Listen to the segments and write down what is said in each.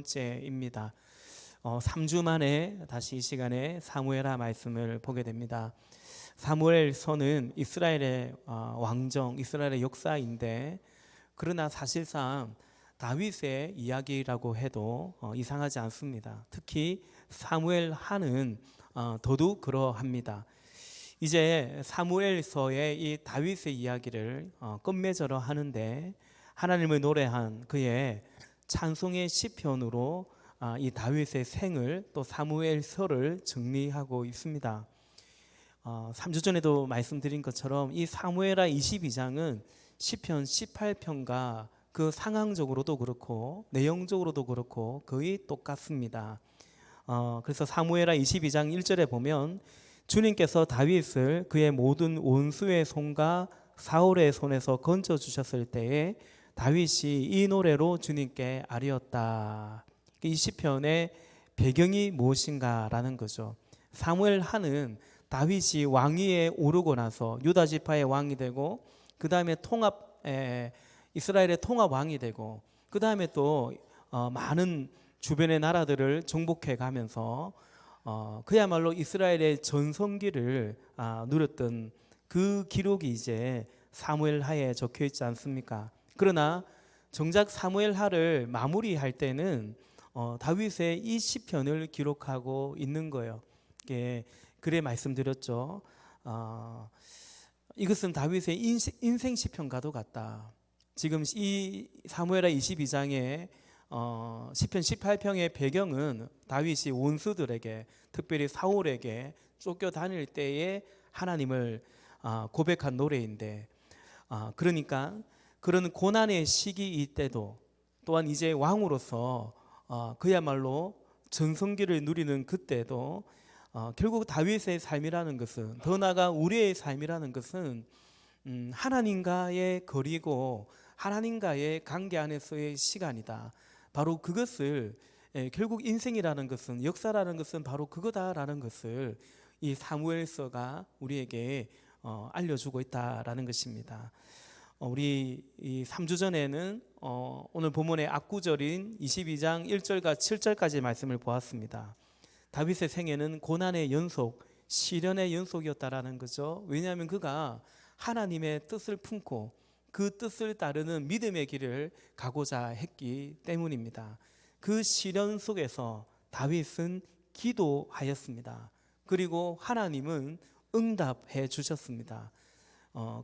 번째입니다. 3주 만에 다시 이 시간에 사무엘하 말씀을 보게 됩니다. 사무엘서는 이스라엘의 왕정, 이스라엘의 역사인데, 그러나 사실상 다윗의 이야기라고 해도 이상하지 않습니다. 특히 사무엘하는 더더욱 그러합니다. 이제 사무엘서의 이 다윗의 이야기를 끝맺으러 하는데, 하나님을 노래한 그의 찬송의 시편으로 이 다윗의 생을, 또 사무엘서를 정리하고 있습니다. 3주 전에도 말씀드린 것처럼 이 사무엘하 22장은 시편 18편과 그 상황적으로도 그렇고 내용적으로도 그렇고 거의 똑같습니다. 그래서 사무엘하 22장 1절에 보면 주님께서 다윗을 그의 모든 원수의 손과 사울의 손에서 건져주셨을 때에 다윗이 이 노래로 주님께 아뢰었다. 이 시편의 배경이 무엇인가라는 거죠. 사무엘하는 다윗이 왕위에 오르고 나서 유다 지파의 왕이 되고, 그 다음에 이스라엘의 통합 왕이 되고, 그 다음에 또 많은 주변의 나라들을 정복해 가면서 그야말로 이스라엘의 전성기를 누렸던 그 기록이 이제 사무엘하에 적혀 있지 않습니까? 그러나 정작 사무엘하를 마무리할 때는 다윗의 이 시편을 기록하고 있는 거예요. 그래 말씀드렸죠. 이것은 다윗의 인생 시편과도 같다. 지금 이 사무엘하 22장의 시편 18편의 배경은 다윗이 원수들에게, 특별히 사울에게 쫓겨다닐 때에 하나님을 고백한 노래인데, 그러니까 그런 고난의 시기일 때도, 또한 이제 왕으로서 그야말로 전성기를 누리는 그때도 결국 다윗의 삶이라는 것은, 더 나아가 우리의 삶이라는 것은 하나님과의 거리고 하나님과의 관계 안에서의 시간이다. 바로 그것을, 결국 인생이라는 것은, 역사라는 것은 바로 그거다라는 것을 이 사무엘서가 우리에게 알려주고 있다라는 것입니다. 우리 이 3주 전에는 오늘 본문의 앞구절인 22장 1절과 7절까지 말씀을 보았습니다. 다윗의 생애는 고난의 연속, 시련의 연속이었다라는 거죠. 왜냐하면 그가 하나님의 뜻을 품고 그 뜻을 따르는 믿음의 길을 가고자 했기 때문입니다. 그 시련 속에서 다윗은 기도하였습니다. 그리고 하나님은 응답해 주셨습니다.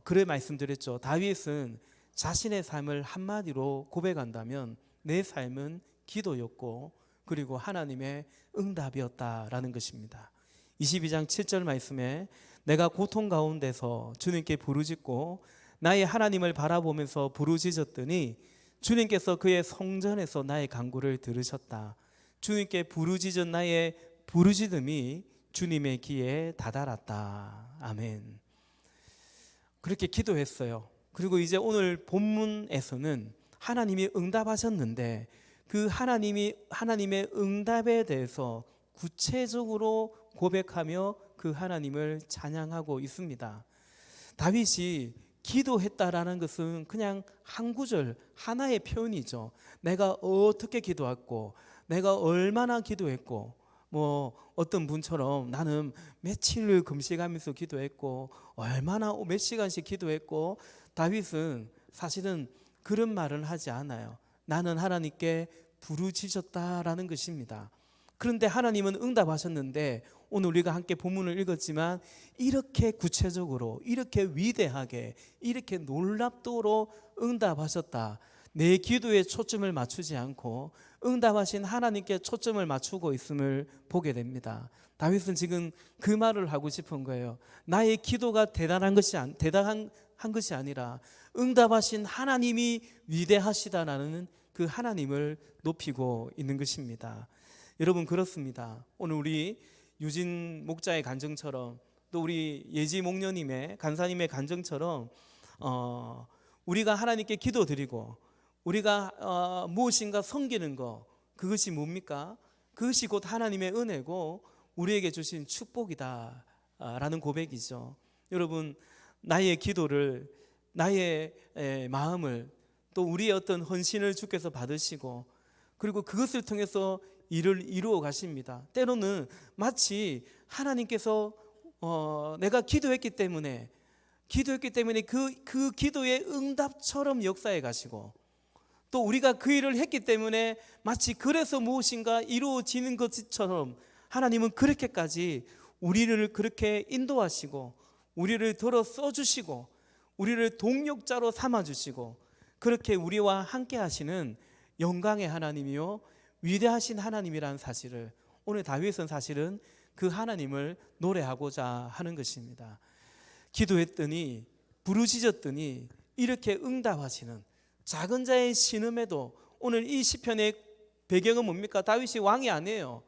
그래 말씀드렸죠. 다윗은 자신의 삶을 한마디로 고백한다면 내 삶은 기도였고, 그리고 하나님의 응답이었다라는 것입니다. 22장 7절 말씀에 내가 고통 가운데서 주님께 부르짖고 나의 하나님을 바라보면서 부르짖었더니 주님께서 그의 성전에서 나의 간구를 들으셨다. 주님께 부르짖은 나의 부르짖음이 주님의 귀에 다다랐다. 아멘. 그렇게 기도했어요. 그리고 이제 오늘 본문에서는 하나님이 응답하셨는데, 그 하나님의 응답에 대해서 구체적으로 고백하며 그 하나님을 찬양하고 있습니다. 다윗이 기도했다라는 것은 그냥 한 구절, 하나의 표현이죠. 내가 어떻게 기도했고, 내가 얼마나 기도했고, 어떤 분처럼 나는 며칠을 금식하면서 기도했고, 얼마나 몇 시간씩 기도했고, 다윗은 사실은 그런 말을 하지 않아요. 나는 하나님께 부르짖었다라는 것입니다. 그런데 하나님은 응답하셨는데, 오늘 우리가 함께 본문을 읽었지만 이렇게 구체적으로, 이렇게 위대하게, 이렇게 놀랍도록 응답하셨다. 내 기도에 초점을 맞추지 않고 응답하신 하나님께 초점을 맞추고 있음을 보게 됩니다. 다윗은 지금 그 말을 하고 싶은 거예요. 나의 기도가 대단한 것이 아니라 응답하신 하나님이 위대하시다라는 그 하나님을 높이고 있는 것입니다. 여러분, 그렇습니다. 오늘 우리 유진 목자의 간증처럼, 또 우리 예지 목녀님의 간사님의 간증처럼 우리가 하나님께 기도드리고 우리가 무엇인가 섬기는 것, 그것이 뭡니까? 그것이 곧 하나님의 은혜고 우리에게 주신 축복이다 라는 고백이죠. 여러분, 나의 기도를, 나의 마음을, 또 우리의 어떤 헌신을 주께서 받으시고, 그리고 그것을 통해서 일을 이루어 가십니다. 때로는 마치 하나님께서 내가 기도했기 때문에 그 기도의 응답처럼 역사해 가시고, 또 우리가 그 일을 했기 때문에 마치 그래서 무엇인가 이루어지는 것처럼 하나님은 그렇게까지 우리를 그렇게 인도하시고, 우리를 들어 써주시고, 우리를 동력자로 삼아주시고, 그렇게 우리와 함께 하시는 영광의 하나님이요 위대하신 하나님이라는 사실을 오늘 다윗은 사실은 그 하나님을 노래하고자 하는 것입니다. 기도했더니 부르짖었더니 이렇게 응답하시는 작은 자의 신음에도, 오늘 이 시편의 배경은 뭡니까? 다윗이 왕이 아니에요.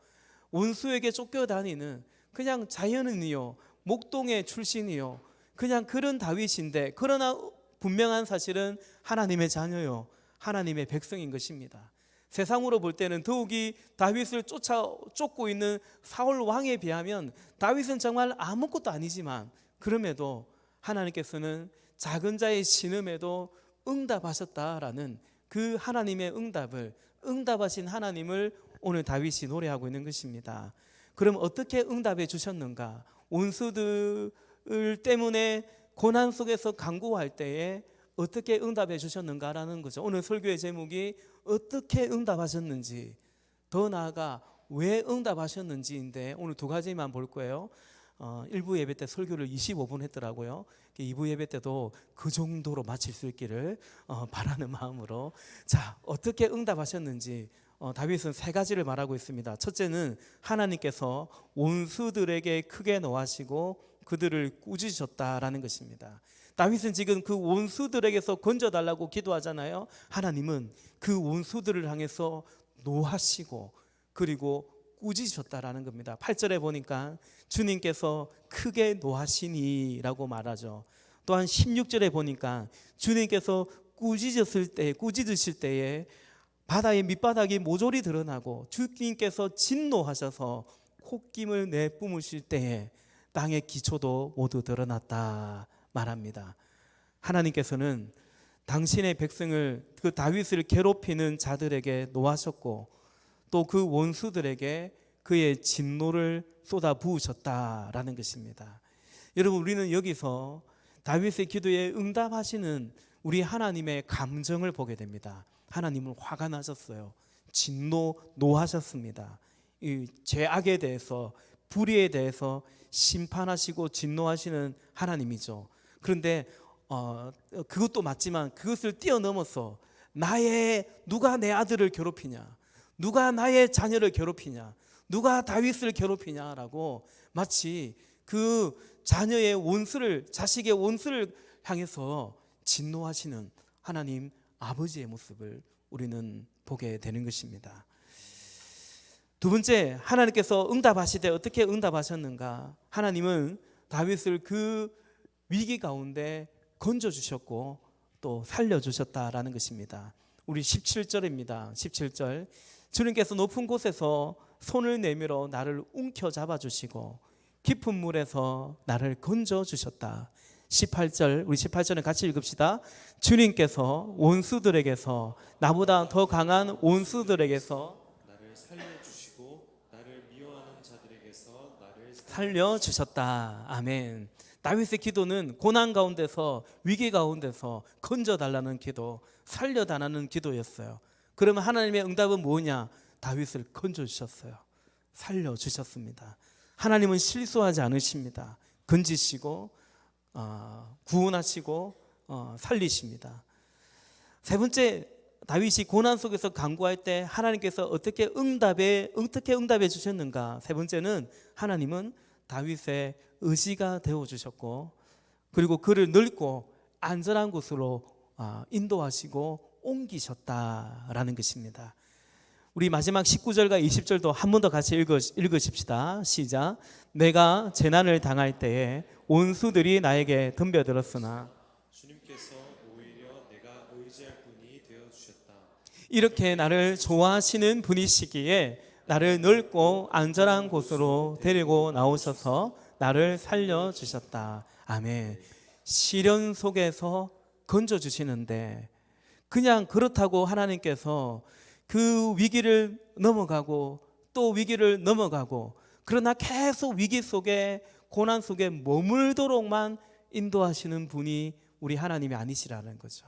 원수에게 쫓겨다니는 그냥 자연인이요 목동의 출신이요 그냥 그런 다윗인데, 그러나 분명한 사실은 하나님의 자녀요 하나님의 백성인 것입니다. 세상으로 볼 때는 더욱이 다윗을 쫓고 있는 사울 왕에 비하면 다윗은 정말 아무것도 아니지만, 그럼에도 하나님께서는 작은 자의 신음에도 응답하셨다라는 그 하나님의 응답하신 하나님을 오늘 다윗이 노래하고 있는 것입니다. 그럼 어떻게 응답해 주셨는가? 원수들 때문에 고난 속에서 간구할 때에 어떻게 응답해 주셨는가라는 거죠. 오늘 설교의 제목이 어떻게 응답하셨는지, 더 나아가 왜 응답하셨는지인데 오늘 두 가지만 볼 거예요. 1부 예배 때 설교를 25분 했더라고요. 2부 예배 때도 그 정도로 마칠 수 있기를 바라는 마음으로, 자, 어떻게 응답하셨는지 다윗은 세 가지를 말하고 있습니다. 첫째는 하나님께서 원수들에게 크게 노하시고 그들을 꾸짖으셨다라는 것입니다. 다윗은 지금 그 원수들에게서 건져달라고 기도하잖아요. 하나님은 그 원수들을 향해서 노하시고 그리고 꾸짖으셨다라는 겁니다. 8절에 보니까 주님께서 크게 노하시니라고 말하죠. 또한 16절에 보니까 주님께서 꾸짖으실 때에 바다의 밑바닥이 모조리 드러나고, 주님께서 진노하셔서 콧김을 내뿜으실 때에 땅의 기초도 모두 드러났다 말합니다. 하나님께서는 당신의 백성을, 그 다윗을 괴롭히는 자들에게 노하셨고, 또 그 원수들에게 그의 진노를 쏟아 부으셨다라는 것입니다. 여러분, 우리는 여기서 다윗의 기도에 응답하시는 우리 하나님의 감정을 보게 됩니다. 하나님은 화가 나셨어요. 노하셨습니다. 이 죄악에 대해서, 불의에 대해서 심판하시고 진노하시는 하나님이죠. 그런데 그것도 맞지만 그것을 뛰어넘어서 누가 내 아들을 괴롭히냐, 누가 나의 자녀를 괴롭히냐, 누가 다윗을 괴롭히냐라고 마치 그 자녀의 원수를, 자식의 원수를 향해서 진노하시는 하나님 아버지의 모습을 우리는 보게 되는 것입니다. 두 번째, 하나님께서 응답하시되 어떻게 응답하셨는가? 하나님은 다윗을 그 위기 가운데 건져주셨고 또 살려주셨다라는 것입니다. 우리 17절입니다. 17절, 주님께서 높은 곳에서 손을 내밀어 나를 움켜잡아 주시고 깊은 물에서 나를 건져주셨다. 18절, 우리 18절을 같이 읽읍시다. 주님께서 원수들에게서, 나보다 더 강한 원수들에게서 나를 살려주시고 나를 미워하는 자들에게서 나를 살려주셨다. 아멘. 다윗의 기도는 고난 가운데서, 위기 가운데서 건져달라는 기도, 살려달라는 기도였어요. 그러면 하나님의 응답은 뭐냐? 다윗을 건져주셨어요. 살려주셨습니다. 하나님은 실수하지 않으십니다. 건지시고 구원하시고 살리십니다. 세 번째, 다윗이 고난 속에서 간구할 때 하나님께서 어떻게 응답해 주셨는가? 세 번째는 하나님은 다윗의 의지가 되어 주셨고, 그리고 그를 넓고 안전한 곳으로 인도하시고 옮기셨다라는 것입니다. 우리 마지막 19절과 20절도 한 번 더 같이 읽으십시다. 시작. 내가 재난을 당할 때에 원수들이 나에게 덤벼들었으나 주님께서 오히려 내가 의지할 분이 되어 주셨다. 이렇게 나를 좋아하시는 분이시기에 나를 넓고 안전한 곳으로 데리고 나오셔서 나를 살려주셨다. 아멘. 시련 속에서 건져주시는데, 그냥 그렇다고 하나님께서 그 위기를 넘어가고 또 위기를 넘어가고, 그러나 계속 위기 속에 고난 속에 머물도록만 인도하시는 분이 우리 하나님이 아니시라는 거죠.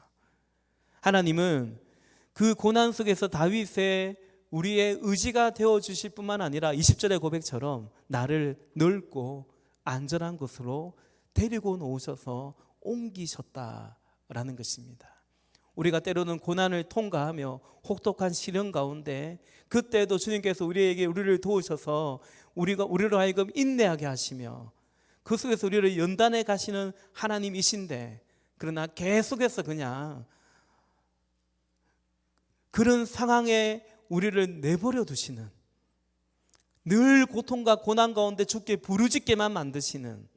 하나님은 그 고난 속에서 다윗의 우리의 의지가 되어 주실 뿐만 아니라 20절의 고백처럼 나를 넓고 안전한 곳으로 데리고 놓으셔서 옮기셨다라는 것입니다. 우리가 때로는 고난을 통과하며 혹독한 시련 가운데, 그때도 주님께서 우리를 도우셔서 우리로 하여금 인내하게 하시며 그 속에서 우리를 연단해 가시는 하나님이신데, 그러나 계속해서 그냥 그런 상황에 우리를 내버려 두시는, 늘 고통과 고난 가운데 죽게 부르짖게만 만드시는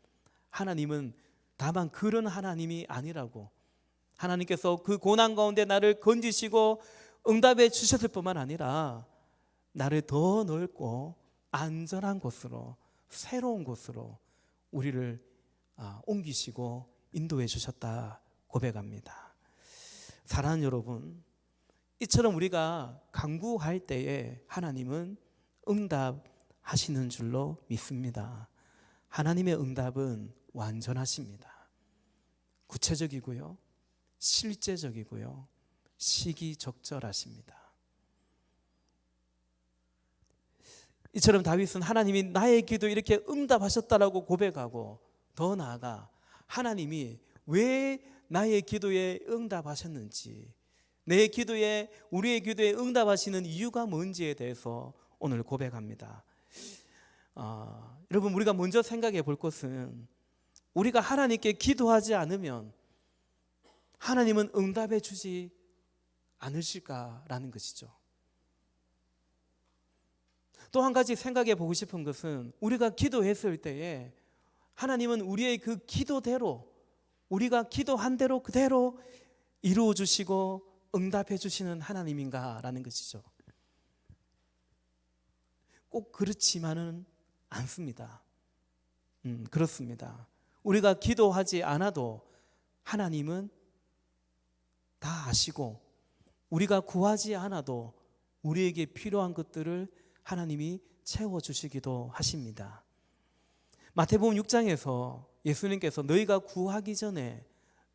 하나님은 다만 그런 하나님이 아니라고, 하나님께서 그 고난 가운데 나를 건지시고 응답해 주셨을 뿐만 아니라 나를 더 넓고 안전한 곳으로, 새로운 곳으로 우리를 옮기시고 인도해 주셨다 고백합니다. 사랑하는 여러분, 이처럼 우리가 간구할 때에 하나님은 응답하시는 줄로 믿습니다. 하나님의 응답은 완전하십니다. 구체적이고요, 실제적이고요, 시기적절하십니다. 이처럼 다윗은 하나님이 나의 기도 이렇게 응답하셨다라고 고백하고, 더 나아가 하나님이 왜 나의 기도에 응답하셨는지, 내 기도에, 우리의 기도에 응답하시는 이유가 뭔지에 대해서 오늘 고백합니다. 여러분, 우리가 먼저 생각해 볼 것은, 우리가 하나님께 기도하지 않으면 하나님은 응답해 주지 않으실까라는 것이죠. 또 한 가지 생각해 보고 싶은 것은, 우리가 기도했을 때에 하나님은 우리의 그 기도대로, 우리가 기도한 대로 그대로 이루어 주시고 응답해 주시는 하나님인가라는 것이죠. 꼭 그렇지만은 않습니다. 그렇습니다. 우리가 기도하지 않아도 하나님은 다 아시고, 우리가 구하지 않아도 우리에게 필요한 것들을 하나님이 채워주시기도 하십니다. 마태복음 6장에서 예수님께서 너희가 구하기 전에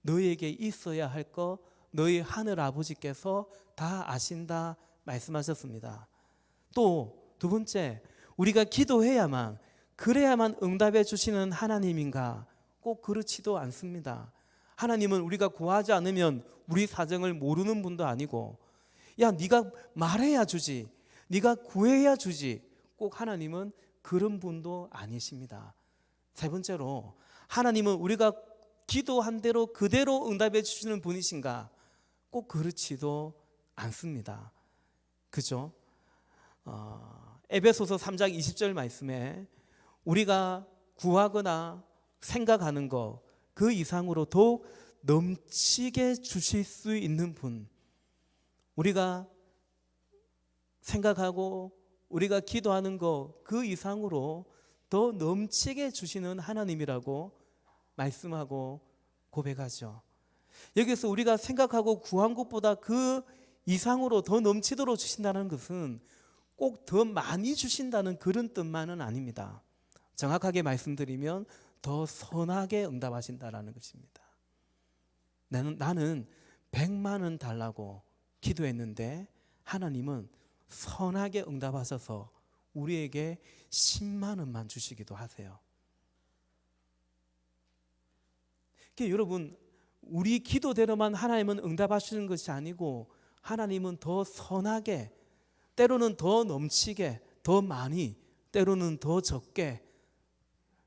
너희에게 있어야 할 것 너희 하늘 아버지께서 다 아신다 말씀하셨습니다. 또 두 번째, 우리가 기도해야만, 그래야만 응답해 주시는 하나님인가? 꼭 그렇지도 않습니다. 하나님은 우리가 구하지 않으면 우리 사정을 모르는 분도 아니고, 야 네가 말해야 주지, 네가 구해야 주지, 꼭 하나님은 그런 분도 아니십니다. 세 번째로, 하나님은 우리가 기도한 대로 그대로 응답해 주시는 분이신가? 꼭 그렇지도 않습니다. 그죠? 에베소서 3장 20절 말씀에 우리가 구하거나 생각하는 것 그 이상으로 더욱 넘치게 주실 수 있는 분, 우리가 생각하고 우리가 기도하는 것 그 이상으로 더 넘치게 주시는 하나님이라고 말씀하고 고백하죠. 여기서 우리가 생각하고 구한 것보다 그 이상으로 더 넘치도록 주신다는 것은 꼭 더 많이 주신다는 그런 뜻만은 아닙니다. 정확하게 말씀드리면 더 선하게 응답하신다는 것입니다. 나는 100만 원 달라고 기도했는데 하나님은 선하게 응답하셔서 우리에게 10만 원만 주시기도 하세요. 그러니까 여러분, 우리 기도대로만 하나님은 응답하시는 것이 아니고, 하나님은 더 선하게, 때로는 더 넘치게, 더 많이, 때로는 더 적게,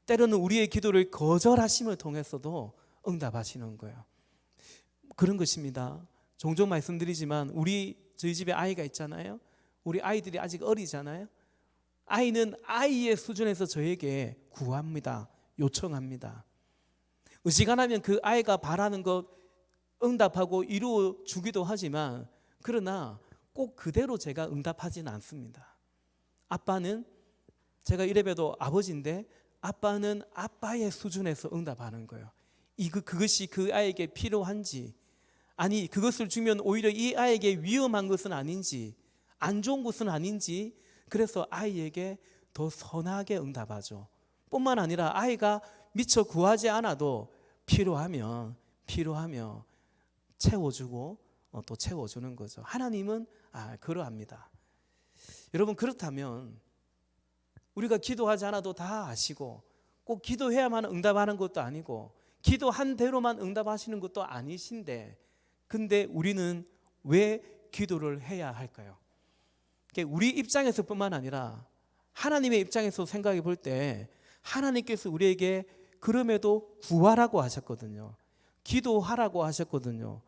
때로는 우리의 기도를 거절하심을 통해서도 응답하시는 거예요. 그런 것입니다. 종종 말씀드리지만 저희 집에 아이가 있잖아요. 우리 아이들이 아직 어리잖아요. 아이는 아이의 수준에서 저에게 구합니다. 요청합니다. 의지간하면 그 아이가 바라는 것 응답하고 이루어 주기도 하지만, 그러나 꼭 그대로 제가 응답하지는 않습니다. 아빠는, 제가 이래봬도 아버지인데, 아빠는 아빠의 수준에서 응답하는 거예요. 그것이 그 아이에게 필요한지, 아니 그것을 주면 오히려 이 아이에게 위험한 것은 아닌지, 안 좋은 것은 아닌지 그래서 아이에게 더 선하게 응답하죠. 뿐만 아니라 아이가 미처 구하지 않아도 필요하면 채워주고 또 채워주는 거죠. 하나님은 그러합니다. 여러분, 그렇다면 우리가 기도하지 않아도 다 아시고 꼭 기도해야만 응답하는 것도 아니고 기도한 대로만 응답하시는 것도 아니신데, 근데 우리는 왜 기도를 해야 할까요? 우리 입장에서 뿐만 아니라 하나님의 입장에서 생각해 볼 때 하나님께서 우리에게 그럼에도 구하라고 하셨거든요. 기도하라고 하셨거든요.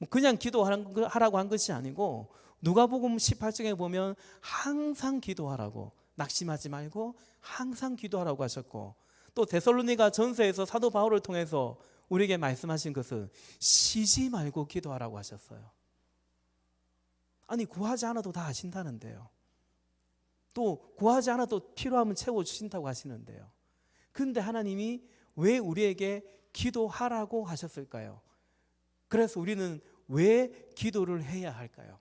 그냥 기도하라고 한 것이 아니고 누가복음 18장에 보면 항상 기도하라고, 낙심하지 말고 항상 기도하라고 하셨고, 또 데살로니가 전서에서 사도 바울을 통해서 우리에게 말씀하신 것은 쉬지 말고 기도하라고 하셨어요. 아니, 구하지 않아도 다 하신다는데요. 또 구하지 않아도 필요하면 채워주신다고 하시는데요. 근데 하나님이 왜 우리에게 기도하라고 하셨을까요? 그래서 우리는 왜 기도를 해야 할까요?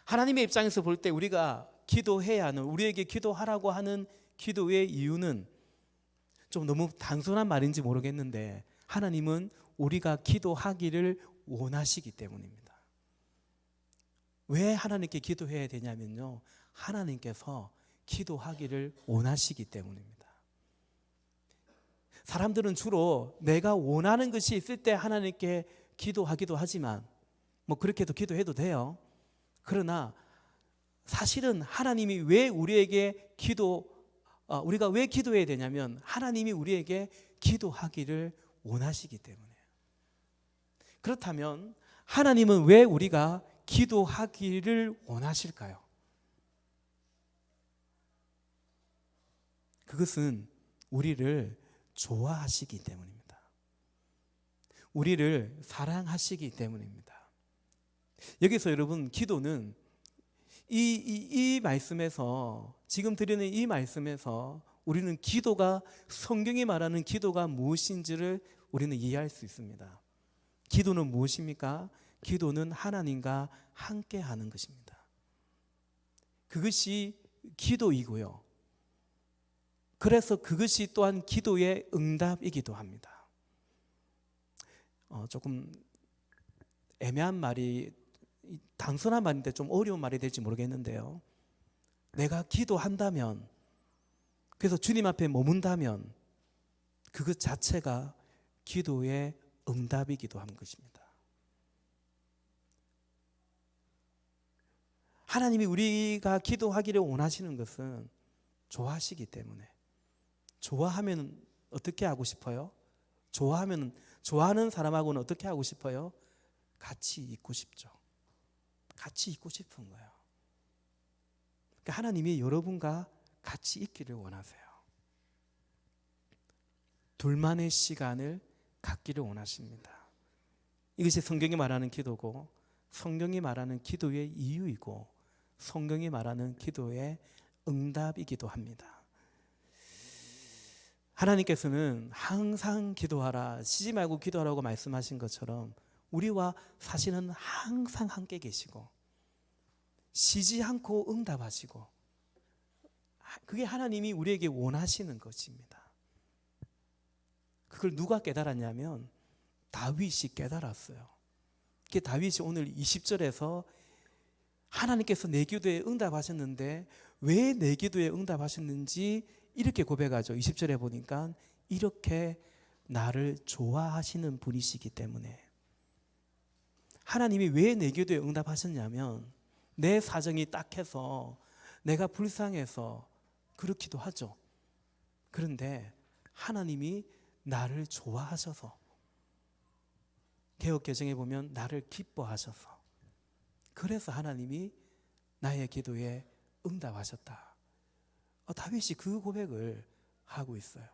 하나님의 입장에서 볼 때 우리가 기도해야 하는, 우리에게 기도하라고 하는 기도의 이유는 좀 너무 단순한 말인지 모르겠는데 하나님은 우리가 기도하기를 원하시기 때문입니다. 왜 하나님께 기도해야 되냐면요, 하나님께서 기도하기를 원하시기 때문입니다. 사람들은 주로 내가 원하는 것이 있을 때 하나님께 기도하기도 하지만 그렇게도 기도해도 돼요. 그러나 사실은 하나님이 왜 우리에게 우리가 왜 기도해야 되냐면 하나님이 우리에게 기도하기를 원하시기 때문이에요. 그렇다면 하나님은 왜 우리가 기도하기를 원하실까요? 그것은 우리를 좋아하시기 때문입니다. 우리를 사랑하시기 때문입니다. 여기서 여러분, 기도는 이 말씀에서, 지금 드리는 이 말씀에서 우리는 기도가, 성경이 말하는 기도가 무엇인지를 우리는 이해할 수 있습니다. 기도는 무엇입니까? 기도는 하나님과 함께 하는 것입니다. 그것이 기도이고요. 그래서 그것이 또한 기도의 응답이기도 합니다. 조금 애매한 말이, 단순한 말인데 좀 어려운 말이 될지 모르겠는데요. 내가 기도한다면, 그래서 주님 앞에 머문다면 그것 자체가 기도의 응답이기도 한 것입니다. 하나님이 우리가 기도하기를 원하시는 것은 좋아하시기 때문에. 좋아하면 어떻게 하고 싶어요? 좋아하는 사람하고는 어떻게 하고 싶어요? 같이 있고 싶죠. 같이 있고 싶은 거예요. 그러니까 하나님이 여러분과 같이 있기를 원하세요. 둘만의 시간을 갖기를 원하십니다. 이것이 성경이 말하는 기도고, 성경이 말하는 기도의 이유이고, 성경이 말하는 기도의 응답이기도 합니다. 하나님께서는 항상 기도하라, 쉬지 말고 기도하라고 말씀하신 것처럼 우리와 사실은 항상 함께 계시고 쉬지 않고 응답하시고, 그게 하나님이 우리에게 원하시는 것입니다. 그걸 누가 깨달았냐면 다윗이 깨달았어요. 그게 다윗이 오늘 20절에서 하나님께서 내 기도에 응답하셨는데 왜 내 기도에 응답하셨는지 이렇게 고백하죠. 20절에 보니까 이렇게 나를 좋아하시는 분이시기 때문에. 하나님이 왜 내 기도에 응답하셨냐면 내 사정이 딱해서, 내가 불쌍해서 그렇기도 하죠. 그런데 하나님이 나를 좋아하셔서, 개역개정에 보면 나를 기뻐하셔서, 그래서 하나님이 나의 기도에 응답하셨다. 다윗이 그 고백을 하고 있어요.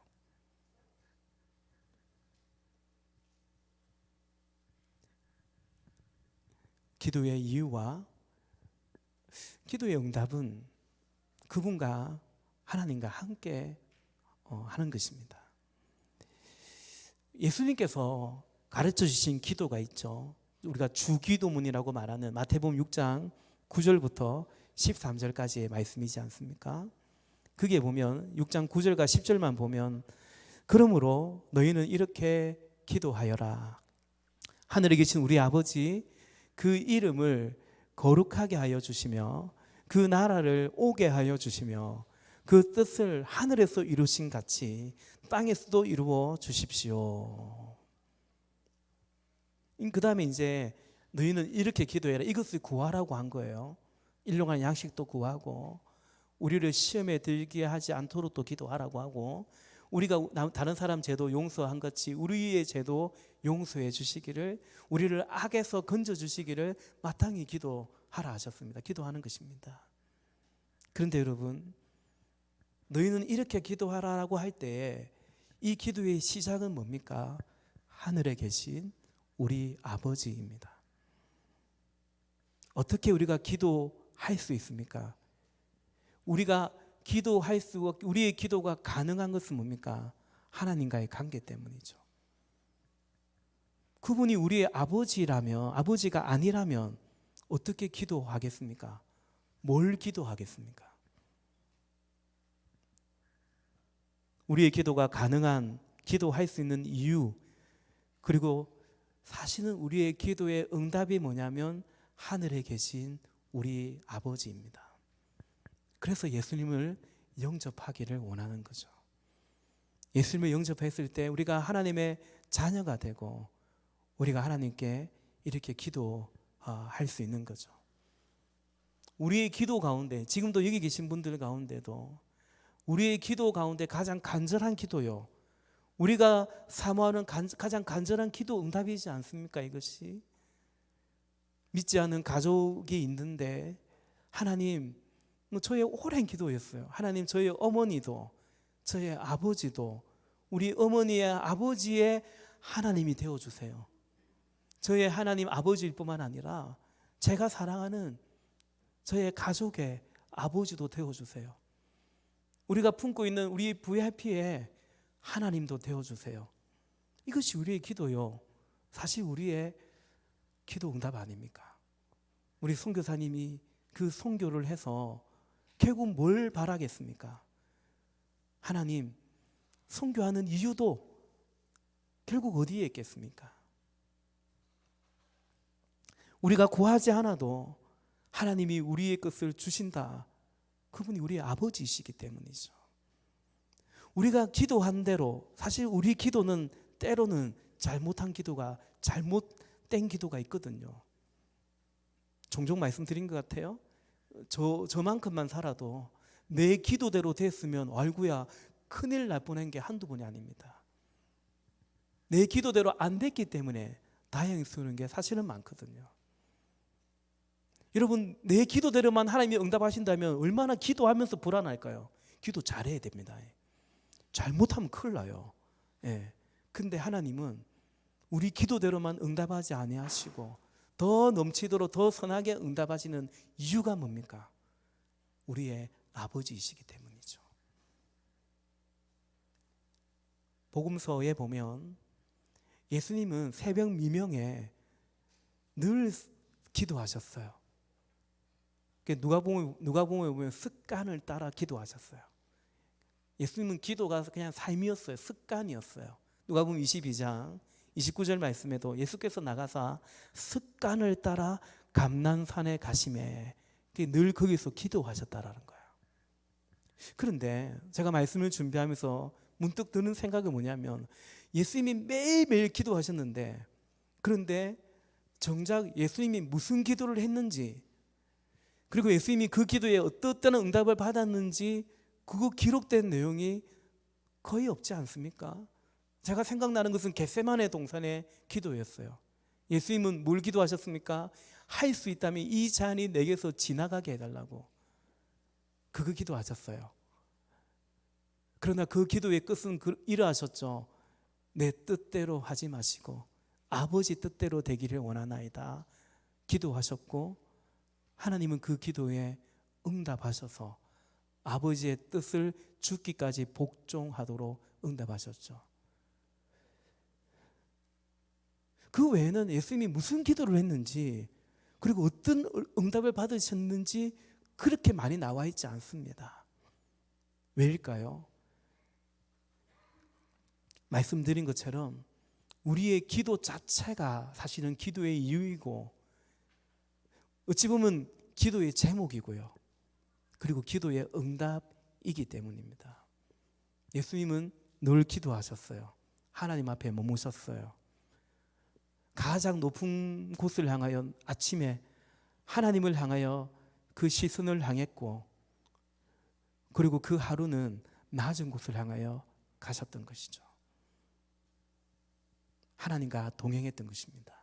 기도의 이유와 기도의 응답은 그분과 하나님과 함께 하는 것입니다. 예수님께서 가르쳐 주신 기도가 있죠. 우리가 주기도문이라고 말하는 마태복음 6장 9절부터 13절까지의 말씀이지 않습니까? 그게 보면 6장 9절과 10절만 보면 그러므로 너희는 이렇게 기도하여라. 하늘에 계신 우리 아버지 그 이름을 거룩하게 하여 주시며 그 나라를 오게 하여 주시며 그 뜻을 하늘에서 이루신 같이 땅에서도 이루어 주십시오. 그 다음에 이제 너희는 이렇게 기도해라. 이것을 구하라고 한 거예요. 일용할 양식도 구하고 우리를 시험에 들게 하지 않도록 또 기도하라고 하고 우리가 다른 사람 죄도 용서한 같이 우리의 죄도 용서해 주시기를 우리를 악에서 건져 주시기를 마땅히 기도하라 하셨습니다. 기도하는 것입니다. 그런데 여러분 너희는 이렇게 기도하라고 할 때에 이 기도의 시작은 뭡니까? 하늘에 계신 우리 아버지입니다. 어떻게 우리가 기도할 수 있습니까? 우리가 기도할 수, 우리의 기도가 가능한 것은 뭡니까? 하나님과의 관계 때문이죠. 그분이 우리의 아버지라면, 아버지가 아니라면 어떻게 기도하겠습니까? 뭘 기도하겠습니까? 우리의 기도가 가능한, 기도할 수 있는 이유, 그리고 사실은 우리의 기도의 응답이 뭐냐면 하늘에 계신 우리 아버지입니다. 그래서 예수님을 영접하기를 원하는 거죠. 예수님을 영접했을 때 우리가 하나님의 자녀가 되고 우리가 하나님께 이렇게 기도할 수 있는 거죠. 우리의 기도 가운데, 지금도 여기 계신 분들 가운데도 우리의 기도 가운데 가장 간절한 기도요, 우리가 사모하는 가장 간절한 기도 응답이지 않습니까? 이것이 믿지 않는 가족이 있는데 하나님, 저의 오랜 기도였어요. 하나님, 저의 어머니도 저의 아버지도 우리 어머니의 아버지의 하나님이 되어주세요. 저의 하나님 아버지일 뿐만 아니라 제가 사랑하는 저의 가족의 아버지도 되어주세요. 우리가 품고 있는 우리 VIP의 하나님도 되어주세요. 이것이 우리의 기도요, 사실 우리의 기도 응답 아닙니까? 우리 선교사님이 그 선교를 해서 결국 뭘 바라겠습니까? 하나님, 선교하는 이유도 결국 어디에 있겠습니까? 우리가 구하지 않아도 하나님이 우리의 것을 주신다. 그분이 우리의 아버지이시기 때문이죠. 우리가 기도한 대로, 사실 우리 기도는 때로는 잘못한 기도가, 잘못된 기도가 있거든요. 종종 말씀드린 것 같아요. 저만큼만 살아도 내 기도대로 됐으면 알구야 큰일 날 뻔한 게 한두 번이 아닙니다. 내 기도대로 안 됐기 때문에 다행스러운 게 사실은 많거든요. 여러분, 내 기도대로만 하나님이 응답하신다면 얼마나 기도하면서 불안할까요? 기도 잘해야 됩니다. 잘못하면 큰일 나요. 근데 하나님은 우리 기도대로만 응답하지 아니하시고 더 넘치도록 더 선하게 응답하시는 이유가 뭡니까? 우리의 아버지이시기 때문이죠. 복음서에 보면 예수님은 새벽 미명에 늘 기도하셨어요. 누가복음에 보면 습관을 따라 기도하셨어요. 예수님은 기도가 그냥 삶이었어요. 습관이었어요. 누가복음 22장 29절 말씀에도 예수께서 나가사 습관을 따라 감난산에 가심에 늘 거기서 기도하셨다라는 거예요. 그런데 제가 말씀을 준비하면서 문득 드는 생각이 뭐냐면 예수님이 매일매일 기도하셨는데, 그런데 정작 예수님이 무슨 기도를 했는지, 그리고 예수님이 그 기도에 어떤 응답을 받았는지 그거 기록된 내용이 거의 없지 않습니까? 제가 생각나는 것은 겟세마네 동산의 기도였어요. 예수님은 뭘 기도하셨습니까? 할 수 있다면 이 잔이 내게서 지나가게 해달라고 그거 기도하셨어요. 그러나 그 기도의 끝은 이러하셨죠. 내 뜻대로 하지 마시고 아버지 뜻대로 되기를 원하나이다 기도하셨고, 하나님은 그 기도에 응답하셔서 아버지의 뜻을 죽기까지 복종하도록 응답하셨죠. 그 외에는 예수님이 무슨 기도를 했는지, 그리고 어떤 응답을 받으셨는지 그렇게 많이 나와 있지 않습니다. 왜일까요? 말씀드린 것처럼 우리의 기도 자체가 사실은 기도의 이유이고, 어찌 보면 기도의 제목이고요, 그리고 기도의 응답이기 때문입니다. 예수님은 늘 기도하셨어요. 하나님 앞에 머무셨어요. 가장 높은 곳을 향하여 아침에 하나님을 향하여 그 시선을 향했고, 그리고 그 하루는 낮은 곳을 향하여 가셨던 것이죠. 하나님과 동행했던 것입니다.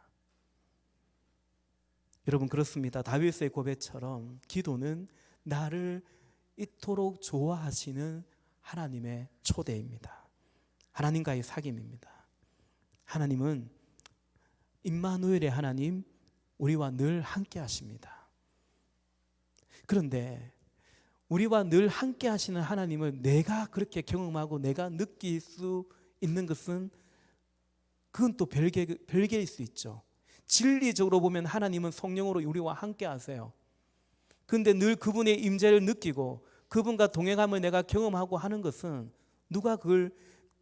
여러분, 그렇습니다. 다윗의 고백처럼 기도는 나를 이토록 좋아하시는 하나님의 초대입니다. 하나님과의 사귐입니다. 하나님은 임마누엘의 하나님, 우리와 늘 함께 하십니다. 그런데 우리와 늘 함께 하시는 하나님을 내가 그렇게 경험하고 내가 느낄 수 있는 것은, 그건 또 별개일 수 있죠. 진리적으로 보면 하나님은 성령으로 우리와 함께 하세요. 그런데 늘 그분의 임재를 느끼고 그분과 동행함을 내가 경험하고 하는 것은, 누가 그걸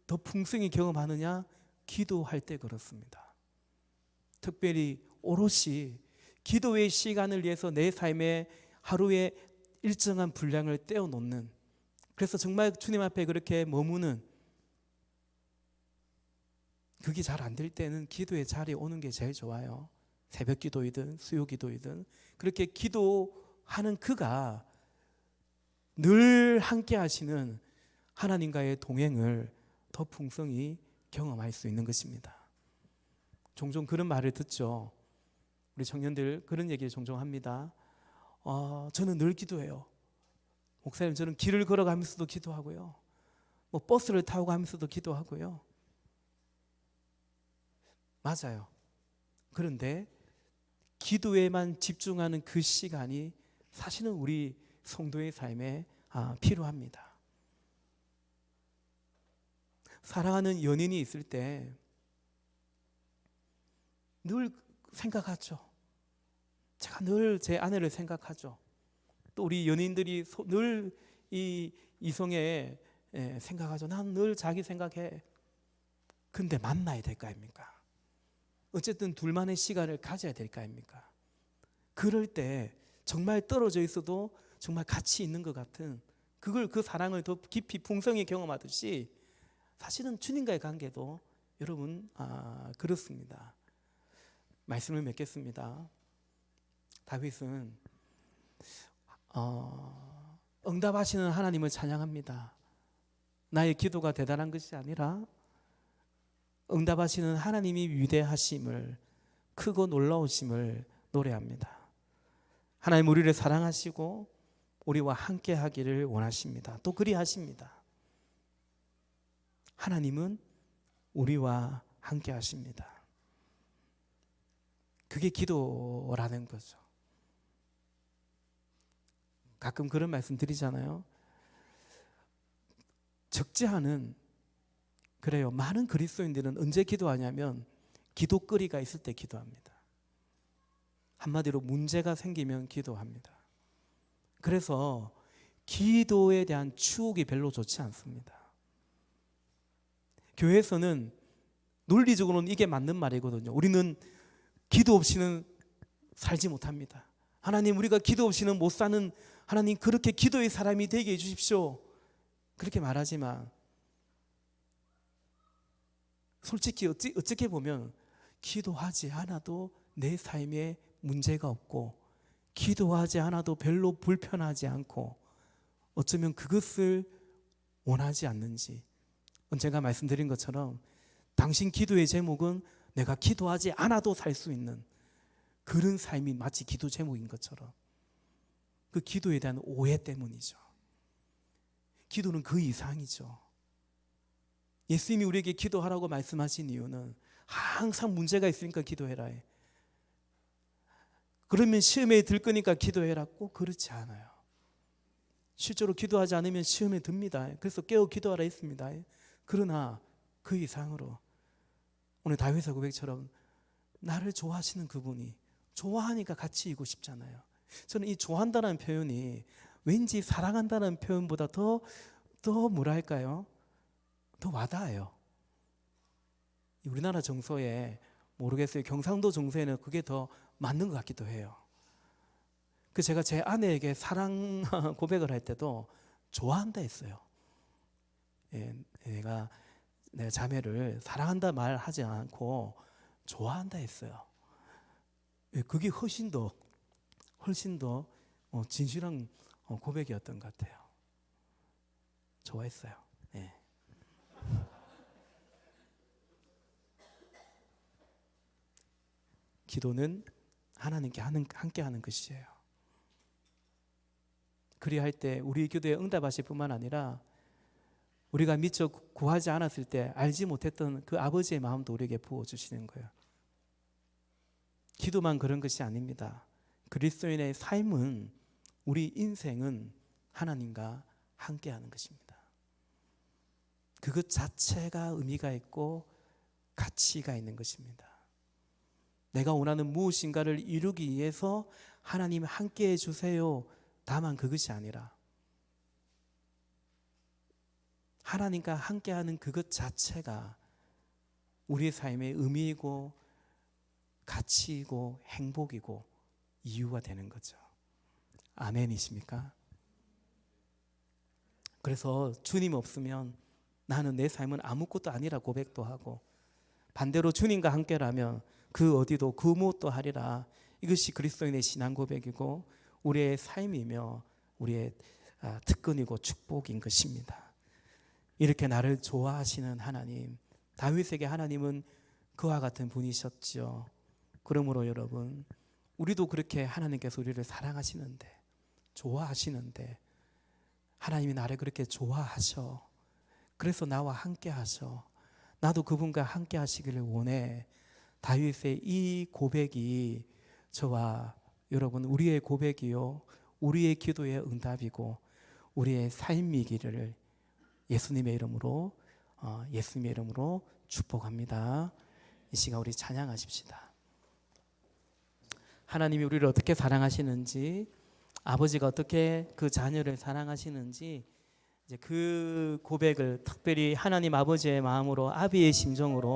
더 풍성히 경험하느냐? 기도할 때 그렇습니다. 특별히 오롯이 기도의 시간을 위해서 내 삶의 하루에 일정한 분량을 떼어놓는, 그래서 정말 주님 앞에 그렇게 머무는, 그게 잘 안 될 때는 기도의 자리에 오는 게 제일 좋아요. 새벽 기도이든 수요 기도이든 그렇게 기도하는 그가 늘 함께 하시는 하나님과의 동행을 더 풍성히 경험할 수 있는 것입니다. 종종 그런 말을 듣죠. 우리 청년들 그런 얘기를 종종 합니다. 저는 늘 기도해요. 목사님, 저는 길을 걸어가면서도 기도하고요, 버스를 타고 가면서도 기도하고요. 맞아요. 그런데 기도에만 집중하는 그 시간이 사실은 우리 성도의 삶에 필요합니다. 사랑하는 연인이 있을 때 늘 생각하죠. 제가 늘 제 아내를 생각하죠. 또 우리 연인들이 늘 이 이성에 생각하죠. 난 늘 자기 생각해. 근데 만나야 될 거 아닙니까? 어쨌든 둘만의 시간을 가져야 될 거 아닙니까? 그럴 때 정말 떨어져 있어도 정말 같이 있는 것 같은, 그 사랑을 더 깊이 풍성히 경험하듯이 사실은 주님과의 관계도 여러분 그렇습니다. 말씀을 맺겠습니다. 다윗은 응답하시는 하나님을 찬양합니다. 나의 기도가 대단한 것이 아니라 응답하시는 하나님이 위대하심을, 크고 놀라우심을 노래합니다. 하나님 우리를 사랑하시고 우리와 함께 하기를 원하십니다. 또 그리하십니다. 하나님은 우리와 함께 하십니다. 그게 기도라는 거죠. 가끔 그런 말씀 드리잖아요. 적지 않은, 그래요, 많은 그리스도인들은 언제 기도하냐면 기도거리가 있을 때 기도합니다. 한마디로 문제가 생기면 기도합니다. 그래서 기도에 대한 추억이 별로 좋지 않습니다. 교회에서는 논리적으로는 이게 맞는 말이거든요. 우리는 기도 없이는 살지 못합니다. 하나님, 우리가 기도 없이는 못 사는, 하나님 그렇게 기도의 사람이 되게 해주십시오. 그렇게 말하지만 솔직히 어떻게 보면 기도하지 않아도 내 삶에 문제가 없고, 기도하지 않아도 별로 불편하지 않고, 어쩌면 그것을 원하지 않는지, 언젠가 말씀드린 것처럼 당신 기도의 제목은 내가 기도하지 않아도 살 수 있는 그런 삶이 마치 기도 제목인 것처럼, 그 기도에 대한 오해 때문이죠. 기도는 그 이상이죠. 예수님이 우리에게 기도하라고 말씀하신 이유는 항상 문제가 있으니까 기도해라 해. 그러면 시험에 들 거니까 기도해라, 꼭 그렇지 않아요. 실제로 기도하지 않으면 시험에 듭니다. 그래서 깨어 기도하라 했습니다. 그러나 그 이상으로 오늘 다윗의 고백처럼 나를 좋아하시는 그분이 좋아하니까 같이 있고 싶잖아요. 저는 이 좋아한다는 표현이 왠지 사랑한다는 표현보다 더 뭐랄까요? 더 와닿아요. 우리나라 정서에 모르겠어요. 경상도 정서에는 그게 더 맞는 것 같기도 해요. 그 제가 제 아내에게 사랑 고백을 할 때도 좋아한다 했어요. 예, 내가 내 자매를 사랑한다 말하지 않고 좋아한다 했어요. 예, 그게 훨씬 더 진실한 고백이었던 것 같아요. 좋아했어요. 예. 기도는 하나님께 함께하는 것이에요. 그리할 때 우리 기도에 응답하실 뿐만 아니라 우리가 미처 구하지 않았을 때 알지 못했던 그 아버지의 마음도 우리에게 부어주시는 거예요. 기도만 그런 것이 아닙니다. 그리스도인의 삶은, 우리 인생은 하나님과 함께하는 것입니다. 그것 자체가 의미가 있고 가치가 있는 것입니다. 내가 원하는 무엇인가를 이루기 위해서 하나님 함께해 주세요. 다만 그것이 아니라 하나님과 함께하는 그것 자체가 우리의 삶의 의미이고 가치이고 행복이고 이유가 되는 거죠. 아멘이십니까? 그래서 주님 없으면 나는 내 삶은 아무것도 아니라 고백도 하고, 반대로 주님과 함께라면 그 어디도 그 무엇도 하리라. 이것이 그리스도인의 신앙 고백이고 우리의 삶이며 우리의 특권이고 축복인 것입니다. 이렇게 나를 좋아하시는 하나님, 다윗에게 하나님은 그와 같은 분이셨죠. 그러므로 여러분, 우리도 그렇게 하나님께서 우리를 사랑하시는데, 좋아하시는데, 하나님이 나를 그렇게 좋아하셔. 그래서 나와 함께 하셔. 나도 그분과 함께 하시기를 원해. 다윗의 이 고백이 저와 여러분, 우리의 고백이요, 우리의 기도의 응답이고 우리의 삶이기를 예수님의 이름으로 축복합니다. 이 시간 우리 찬양하십시다. 하나님이 우리를 어떻게 사랑하시는지, 아버지가 어떻게 그 자녀를 사랑하시는지, 이제 그 고백을 특별히 하나님 아버지의 마음으로, 아비의 심정으로